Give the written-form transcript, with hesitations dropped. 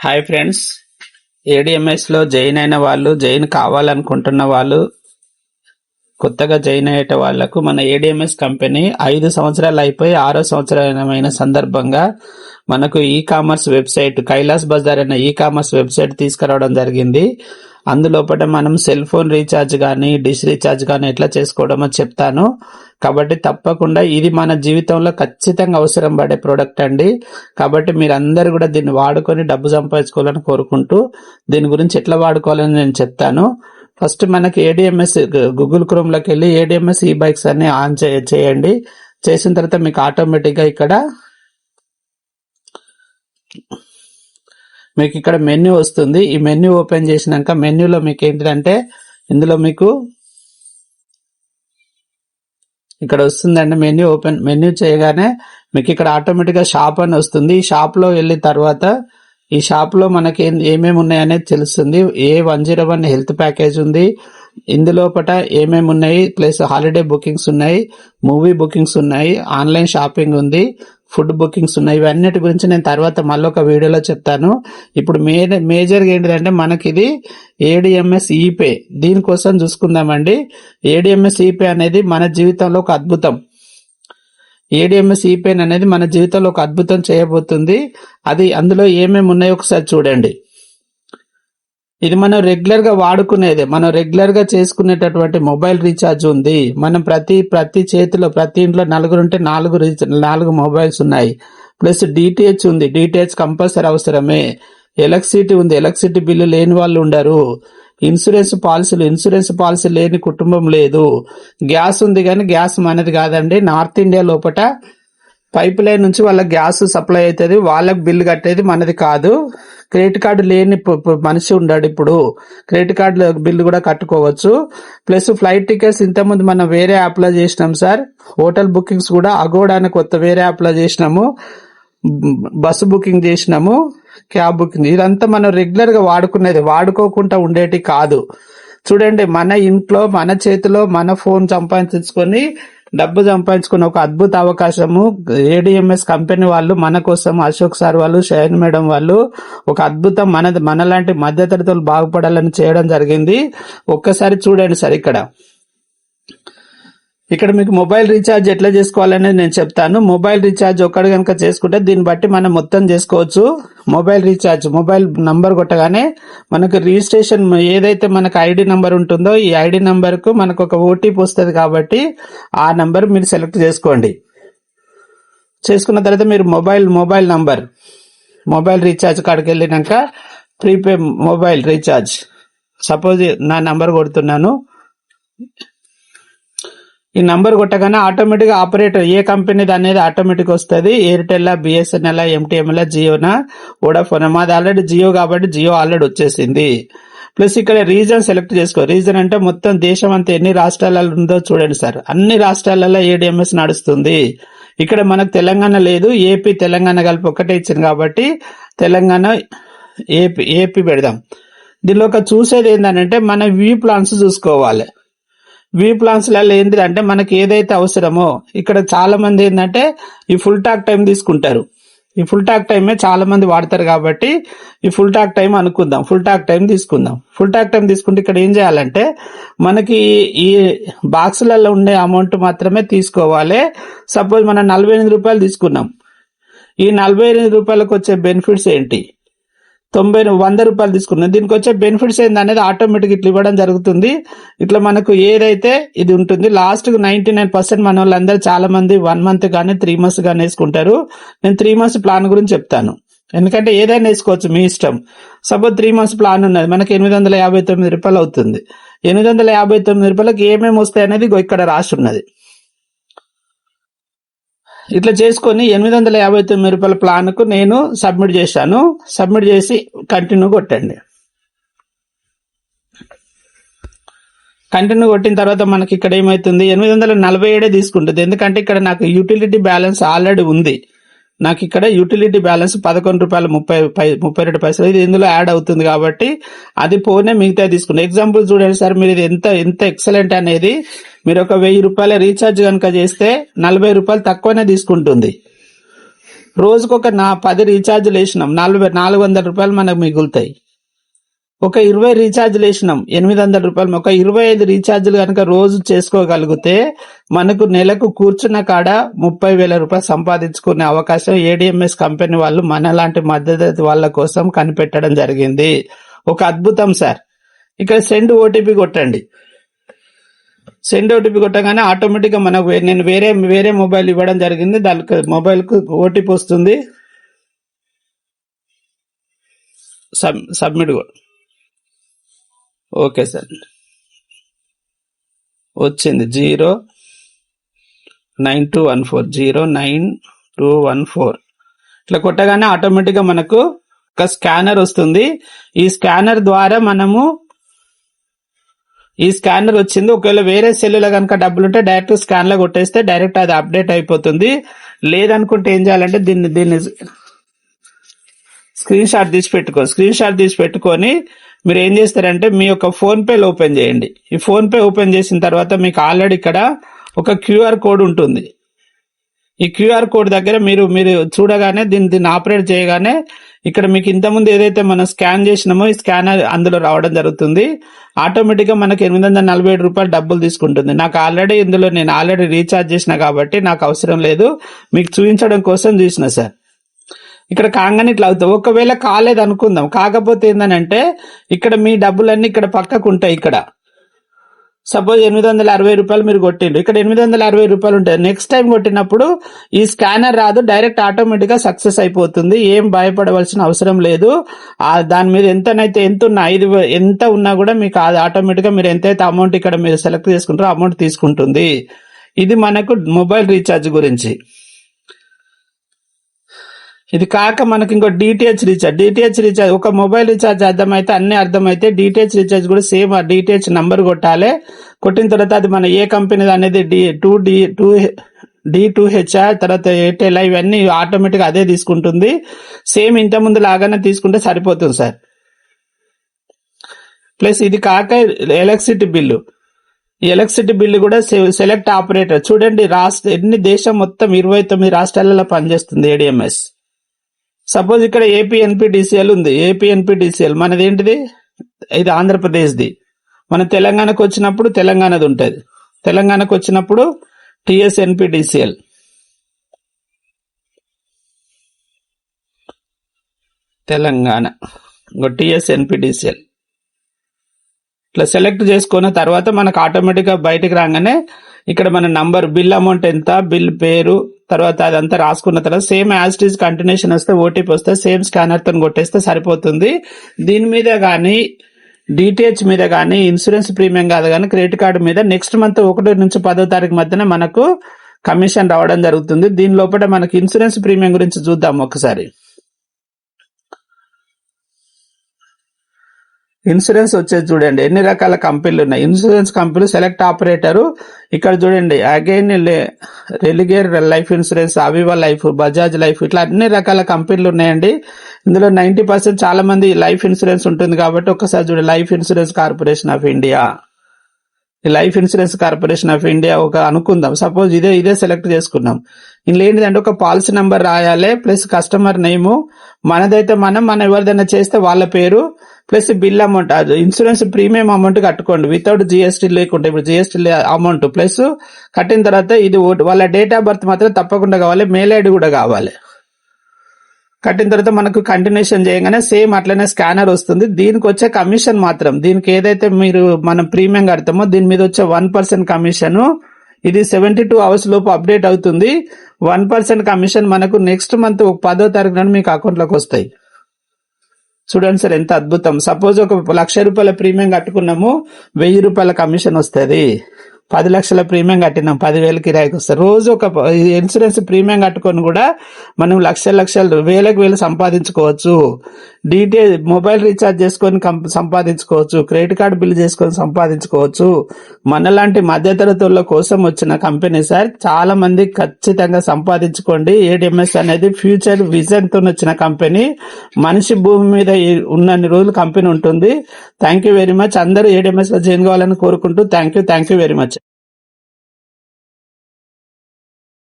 Hi friends, ADMS లో join అయిన వాళ్ళు, జాయిన్ కావాలనుకుంటున్న వాళ్ళు, కొత్తగా జాయిన్ అయ్యే వాళ్లకు మన ఏడిఎంఎస్ కంపెనీ 5 సంవత్సరాలు అయిపోయి 6వ సంవత్సరమైన సందర్భంగా మనకు e commerce website Kailash Bazar అనే ఈ కామర్స్ వెబ్సైట్ తీసుకురావడం జరిగింది. అందులోపట మనం సెల్ ఫోన్ రీఛార్జ్ కానీ డిష్ రీఛార్జ్ కానీ ఎట్లా చేసుకోవడమో చెప్తాను. కాబట్టి తప్పకుండా ఇది మన జీవితంలో ఖచ్చితంగా అవసరం పడే ప్రోడక్ట్ అండి. కాబట్టి మీరందరూ కూడా దీన్ని వాడుకొని డబ్బు సంపాదించుకోవాలని కోరుకుంటూ దీని గురించి ఎట్లా వాడుకోవాలని నేను చెప్తాను. ఫస్ట్ మనకి ఏడిఎంఎస్ గూగుల్ క్రోమ్ లోకి వెళ్ళి ఏడిఎంఎస్ ఈ బైక్స్ అన్ని ఆన్ చేయండి. చేసిన తర్వాత మీకు ఆటోమేటిక్ గా ఇక్కడ మెన్యూ వస్తుంది. ఈ మెన్యూ ఓపెన్ చేసినాక మెన్యూలో మీకు ఏంటంటే ఇందులో మీకు ఇక్కడ వస్తుందండి మెన్యూ చేయగానే మీకు ఇక్కడ ఆటోమేటిక్ గా షాప్ అని వస్తుంది. ఈ షాప్ లో వెళ్ళిన తర్వాత ఈ షాప్ లో మనకి ఏమేమి ఉన్నాయనేది తెలుస్తుంది. A101 హెల్త్ ప్యాకేజ్ ఉంది, ఇందులోపట ఏమేమి ఉన్నాయి, ప్లస్ హాలిడే బుకింగ్స్ ఉన్నాయి, మూవీ బుకింగ్స్ ఉన్నాయి, ఆన్లైన్ షాపింగ్ ఉంది, ఫుడ్ బుకింగ్స్ ఉన్నాయి. ఇవన్నిటి గురించి నేను తర్వాత మళ్ళీ ఒక వీడియోలో చెప్తాను. ఇప్పుడు మేజర్గా ఏంటిదంటే మనకి ఇది ఏడిఎంఎస్ ఈపే, దీనికోసం చూసుకుందామండి. ఏడిఎంఎస్ ఈపే అనేది మన జీవితంలో ఒక అద్భుతం. ఏడిఎంఎస్ ఈపేన్ అనేది మన జీవితంలో ఒక అద్భుతం చేయబోతుంది. అది అందులో ఏమేమి ఉన్నాయో ఒకసారి చూడండి. ఇది మనం రెగ్యులర్ గా వాడుకునేది, మనం రెగ్యులర్ గా చేసుకునేటటువంటి మొబైల్ రీఛార్జ్ ఉంది. మనం ప్రతి చేతిలో ప్రతి ఇంట్లో నలుగురుంటే 4 మొబైల్స్ ఉన్నాయి. ప్లస్ డిటిహెచ్ ఉంది, డిటిహెచ్ కంపల్సరీ అవసరమే. ఎలక్ట్రిసిటీ ఉంది, ఎలక్ట్రిసిటీ బిల్లు లేని వాళ్ళు ఉండరు. ఇన్సూరెన్స్ పాలసీ లేని కుటుంబం లేదు. గ్యాస్ ఉంది, కానీ గ్యాస్ మనది కాదండి. నార్త్ ఇండియా లోపల పైప్ లైన్ నుంచి వాళ్ళకి గ్యాస్ సప్లై అవుతుంది, వాళ్ళకి బిల్లు కట్టేది మనది కాదు. క్రెడిట్ కార్డు లేని మనిషి ఉన్నాడు, ఇప్పుడు క్రెడిట్ కార్డు బిల్లు కూడా కట్టుకోవచ్చు. ప్లస్ ఫ్లైట్ టికెట్స్ ఇంతకుముందు మనం వేరే యాప్ లో చేసినాం సార్. హోటల్ బుకింగ్స్ కూడా అగోడా అని కొత్త వేరే యాప్ లో చేసినాము. బస్సు బుకింగ్ చేసినాము, క్యాబ్ బుకింగ్. ఇదంతా మనం రెగ్యులర్ గా వాడుకునేది, వాడుకోకుండా ఉండేటి కాదు. చూడండి, మన ఇంట్లో మన చేతిలో మన ఫోన్ సంపాదించుకొని డబ్బు సంపాదించుకున్న ఒక అద్భుత అవకాశము ఏడిఎంఎస్ కంపెనీ వాళ్ళు మన కోసం, అశోక్ సార్ వాళ్ళు, షైన్ మేడం వాళ్ళు ఒక అద్భుతం మనలాంటి మధ్యతరగతులు బాగుపడాలని చేయడం జరిగింది. ఒక్కసారి చూడండి సార్, ఇక్కడ మీకు మొబైల్ రీఛార్జ్ ఎట్లా చేసుకోవాలనేది నేను చెప్తాను. మొబైల్ రీఛార్జ్ ఒక్కడు కనుక చేసుకుంటే దీన్ని బట్టి మనం మొత్తం చేసుకోవచ్చు. మొబైల్ రీఛార్జ్ మొబైల్ నంబర్ కొట్టగానే మనకు రిజిస్ట్రేషన్ ఏదైతే మనకు ఐడి నంబర్ ఉంటుందో ఈ ఐడి నంబర్ కు మనకు ఒక ఓటీపీ వస్తుంది. కాబట్టి ఆ నంబర్ మీరు సెలెక్ట్ చేసుకోండి. చేసుకున్న తర్వాత మీరు మొబైల్ నంబర్ మొబైల్ రీఛార్జ్ కాడికి వెళ్ళినాక ప్రీపే మొబైల్ రీఛార్జ్, సపోజ్ నా నంబర్ కొడుతున్నాను. ఈ నంబర్ కొట్టగానే ఆటోమేటిక్ ఆపరేటర్ ఏ కంపెనీది అనేది ఆటోమేటిక్ వస్తుంది. ఎయిర్టెల్, బిఎస్ఎన్ఎల్, ఎంటీఎంఎల్, జియోనా, వోడాఫోన్. మాది ఆల్రెడీ జియో కాబట్టి జియో ఆల్రెడీ వచ్చేసింది. ప్లస్ ఇక్కడ రీజన్ సెలెక్ట్ చేసుకో. రీజన్ అంటే మొత్తం దేశం అంతా ఎన్ని రాష్ట్రాలలో ఉందో చూడండి సార్. అన్ని రాష్ట్రాలలో ఏడిఎంఎస్ నడుస్తుంది. ఇక్కడ మనకు తెలంగాణ లేదు, ఏపీ తెలంగాణ కలిపి ఒక్కటే ఇచ్చింది కాబట్టి తెలంగాణ ఏపీ పెడదాం. దీనిలో చూసేది ఏంటంటే మన వ్యూ ప్లాన్స్ చూసుకోవాలి. వ్యూ ప్లాన్స్ లలో ఏంటంటే మనకి ఏదైతే అవసరమో, ఇక్కడ చాలా మంది ఏంటంటే ఈ ఫుల్ టాక్ టైం తీసుకుంటారు. ఈ ఫుల్ టాక్ టైమే చాలా మంది వాడతారు కాబట్టి ఈ ఫుల్ టాక్ టైం అనుకుందాం. ఫుల్ టాక్ టైం తీసుకుంటే ఇక్కడ ఏం చేయాలంటే మనకి ఈ బాక్సులలో ఉండే అమౌంట్ మాత్రమే తీసుకోవాలి. సపోజ్ మనం 48 రూపాయలు తీసుకున్నాం. ఈ 48 రూపాయలకు వచ్చే బెనిఫిట్స్ ఏంటి? 100 రూపాయలు తీసుకున్నాం. దీనికి వచ్చే బెనిఫిట్స్ ఏందనేది ఆటోమేటిక్ ఇట్లా ఇవ్వడం జరుగుతుంది. ఇట్లా మనకు ఏదైతే ఇది ఉంటుంది లాస్ట్ కు 99% మన వాళ్ళందరూ చాలా మంది 1 మంత్ గానీ 3 మంత్స్ గానీ వేసుకుంటారు. నేను 3 మంత్స్ ప్లాన్ గురించి చెప్తాను, ఎందుకంటే ఏదైనా వేసుకోవచ్చు మీ ఇష్టం. సపోజ్ 3 మంత్స్ ప్లాన్ ఉన్నది, మనకి 859 రూపాయలు అవుతుంది. 859 రూపాయలకు ఏమేమి వస్తాయి అనేది ఇక్కడ రాసి ఉన్నది. ఇట్లా చేసుకొని 859 రూపాయల ప్లాన్ కు నేను సబ్మిట్ చేశాను. సబ్మిట్ చేసి కంటిన్యూ కొట్టండి. కంటిన్యూ కొట్టిన తర్వాత మనకి ఇక్కడ ఏమైతుంది, 847 తీసుకుంటుంది. ఎందుకంటే ఇక్కడ నాకు యూటిలిటీ బ్యాలెన్స్ ఆల్రెడీ ఉంది. నాకు ఇక్కడ యూటిలిటీ బ్యాలెన్స్ 11 రూపాయలు 32 పైసలు ఇది ఇందులో యాడ్ అవుతుంది కాబట్టి అది పోనే మిగతా తీసుకుంటాం. ఎగ్జాంపుల్ చూడండి సార్, మీరు ఇది ఎంత ఎక్సలెంట్ అనేది. మీరు ఒక 1000 రూపాయల రీఛార్జ్ కనుక చేస్తే 40 రూపాయలు తక్కువనే తీసుకుంటుంది. రోజుకొక 10 రీఛార్జ్లు వేసినాం, 400 రూపాయలు మనకు మిగులుతాయి. ఒక 20 రీఛార్జ్లు వేసినాం, 800 రూపాయలు. ఒక 25 రీఛార్జ్లు కనుక రోజు చేసుకోగలిగితే మనకు నెలకు కూర్చున్న కాడ 30,000 రూపాయలు సంపాదించుకునే అవకాశం ఏడిఎంఎస్ కంపెనీ వాళ్ళు మనలాంటి మధ్యతరగతి వాళ్ళ కోసం కనిపెట్టడం జరిగింది. ఒక అద్భుతం సార్. ఇక్కడ సెండ్ ఓటీపీ కొట్టండి. సెండ్ ఓటీపీ కొట్టగానే ఆటోమేటిక్ గా మనకు నేను వేరే మొబైల్ ఇవ్వడం జరిగింది, దానికి మొబైల్ కు ఓటీపీ వస్తుంది. సబ్మిట్. ఓకే సార్, వచ్చింది 09214 ఇట్లా కొట్టగానే ఆటోమేటిక్ గా మనకు ఒక స్కానర్ వస్తుంది. ఈ స్కానర్ ద్వారా ఈ స్కానర్ వచ్చింది. ఒకవేళ వేరే సెల్లులో కనుక డబ్బులుంటే డైరెక్ట్ స్కాన్ లో కొట్టేస్తే డైరెక్ట్ అది అప్డేట్ అయిపోతుంది. లేదనుకుంటే ఏం చేయాలంటే దీన్ని స్క్రీన్ షాట్ తీసి పెట్టుకొని మీరు ఏం చేస్తారంటే మీ యొక్క ఫోన్ పే ఓపెన్ చేయండి. ఈ ఫోన్ పే ఓపెన్ చేసిన తర్వాత మీకు ఆల్రెడీ ఇక్కడ ఒక క్యూఆర్ కోడ్ ఉంటుంది. ఈ క్యూఆర్ కోడ్ దగ్గర మీరు చూడగానే దీన్ని ఆపరేట్ చేయగానే ఇక్కడ మీకు ఇంతకుముందు ఏదైతే మనం స్కాన్ చేసినామో ఈ స్కానర్ అందులో రావడం జరుగుతుంది. ఆటోమేటిక్ గా మనకి 847 రూపాయలు డబ్బులు తీసుకుంటుంది. నాకు ఆల్రెడీ నేను ఆల్రెడీ రీఛార్జ్ చేసిన కాబట్టి నాకు అవసరం లేదు, మీకు చూపించడం కోసం చూసిన సార్. ఇక్కడ కాగానే ఇట్లా అవుతాయి. ఒకవేళ కాలేదు అనుకుందాం, కాకపోతే ఏంటంటే ఇక్కడ మీ డబ్బులన్నీ ఇక్కడ పక్కకు ఉంటాయి. ఇక్కడ సపోజ్ 860 రూపాయలు మీరు కొట్టిండ్రు, ఇక్కడ 860 రూపాయలు ఉంటాయి. నెక్స్ట్ టైం కొట్టినప్పుడు ఈ స్కానర్ రాదు, డైరెక్ట్ ఆటోమేటిక్ గా సక్సెస్ అయిపోతుంది. ఏం భయపడవలసిన అవసరం లేదు. దాని మీద ఎంత ఉన్నా కూడా మీకు ఆటోమేటిక్ గా మీరు ఎంతైతే అమౌంట్ ఇక్కడ మీరు సెలెక్ట్ చేసుకుంటారో అమౌంట్ తీసుకుంటుంది. ఇది మనకు మొబైల్ రీఛార్జ్ గురించి. ఇది కాక మనకి ఇంకో డిటిహెచ్ రీఛార్జ్, ఒక మొబైల్ రీఛార్జ్ అర్థమైతే అన్ని అర్థమైతే డిటిహెచ్ రీఛార్జ్ కూడా సేమ్. ఆ డిటిహెచ్ నంబర్ కొట్టాలి. కొట్టిన తర్వాత అది మన ఏ కంపెనీ అనేది D2H తర్వాత ఎయిర్టెల్ ఇవన్నీ ఆటోమేటిక్ అదే తీసుకుంటుంది. సేమ్ ఇంత ముందు లాగానే తీసుకుంటే సరిపోతుంది సార్. ప్లస్ ఇది కాక ఎలక్ట్రిసిటీ బిల్లు, ఈ ఎలక్ట్రిసిటీ బిల్లు కూడా సెలెక్ట్ ఆపరేటర్. చూడండి దేశం మొత్తం 29 రాష్ట్రాలలో పనిచేస్తుంది ఏడిఎంఎస్. సపోజ్ ఇక్కడ ఏపీఎన్పిడిసిఎల్ ఉంది. ఏపీఎన్పిడిసిఎల్ మనది ఏంటిది, ఇది ఆంధ్రప్రదేశ్ది. మన తెలంగాణకు వచ్చినప్పుడు తెలంగాణది ఉంటుంది. తెలంగాణకు వచ్చినప్పుడు టిఎస్ఎన్పిడిసిఎల్. తెలంగాణ టిఎస్ఎన్పిడిసిఎల్ ఇట్లా సెలెక్ట్ చేసుకున్న తర్వాత మనకు ఆటోమేటిక్ గా బయటకు రాగానే ఇక్కడ మన నంబర్, బిల్ అమౌంట్ ఎంత, బిల్ పేరు, తర్వాత అదంతా రాసుకున్న తర్వాత same as it is continuation వస్తే ఓటీపీ వస్తే సేమ్ స్కానర్ తో కొట్టేస్తే సరిపోతుంది. దీని మీద కానీ డిటిహెచ్ మీద కానీ ఇన్సూరెన్స్ ప్రీమియం కాదు కానీ క్రెడిట్ కార్డు మీద నెక్స్ట్ మంత్ 1 నుంచి 10వ తారీఖు మధ్యన మనకు కమిషన్ రావడం జరుగుతుంది. దీని లోపల మనకి ఇన్సూరెన్స్ ప్రీమియం గురించి చూద్దాం ఒకసారి. ఇన్సూరెన్స్ వచ్చేది చూడండి ఎన్ని రకాల కంపెనీలు ఉన్నాయి. ఇన్సూరెన్స్ కంపెనీ సెలెక్ట్ ఆపరేటర్ ఇక్కడ చూడండి, again Religare life insurance, Aviva life, Bajaj life, ఇట్లా అన్ని రకాల కంపెనీలు ఉన్నాయండి. ఇందులో 90% చాలా మంది లైఫ్ ఇన్సూరెన్స్ ఉంటుంది కాబట్టి ఒక్కసారి చూడండి. Life insurance corporation of India, ఈ life insurance corporation of India ఒక అనుకుందాం. సపోజ్ ఇదే సెలెక్ట్ చేసుకున్నాం. ఇందులో ఏంటిదంటే ఒక పాలసీ నెంబర్ రాయాలి, ప్లస్ కస్టమర్ నేము, మనదైతే మనం ఎవరిదైనా చేస్తే వాళ్ళ పేరు, plus bill amount, insurance premium amount కట్టుకోండి వితౌట్ జిఎస్టీ లేకుంటే. ఇప్పుడు జిఎస్టీ అమౌంట్ ప్లస్ కట్టిన తర్వాత ఇది వాళ్ళ డేట్ ఆఫ్ బర్త్ మాత్రం తప్పకుండా కావాలి, మెయిల్ ఐడి కూడా కావాలి. కట్టిన తర్వాత మనకు కంటిన్యూషన్ చేయగానే సేమ్ అట్లనే స్కానర్ వస్తుంది. దీనికి వచ్చే కమిషన్ మాత్రం, దీనికి ఏదైతే మనం ప్రీమియం కడతామో దీని మీద వచ్చే 1% కమిషన్, ఇది 72 hours లోపు అప్డేట్ అవుతుంది. 1% కమిషన్ మనకు నెక్స్ట్ మంత్ 10వ తారీఖు నాడు మీకు అకౌంట్ లోకి వస్తాయి. చూడండి సార్ ఎంత అద్భుతం. సపోజ్ ఒక 1,00,000 రూపాయల ప్రీమియం కట్టుకున్నాము, 1,000 రూపాయల కమిషన్ వస్తుంది. 10 లక్షల ప్రీమియం కట్టినాం, 10,000 కిరాయికి వస్తుంది. రోజు ఒక ఇన్సూరెన్స్ ప్రీమియం కట్టుకొని కూడా మనం లక్షలు వేలకు సంపాదించుకోవచ్చు. మొబైల్ రీఛార్జ్ చేసుకొని సంపాదించుకోవచ్చు, క్రెడిట్ కార్డు బిల్ చేసుకొని సంపాదించుకోవచ్చు. మనలాంటి మధ్యతరగతుల కోసం వచ్చిన కంపెనీ సార్. చాలా మంది ఖచ్చితంగా సంపాదించుకోండి. ఏడిఎంఎస్ అనేది ఫ్యూచర్ విజన్ తో వచ్చిన కంపెనీ. మనిషి భూమి మీద ఉన్నన్ని రోజులు కంపెనీ ఉంటుంది. Thank you very much. అందరూ ఏడిఎంఎస్ లో జాయిన్ కావాలని కోరుకుంటూ థ్యాంక్ యూ వెరీ మచ్.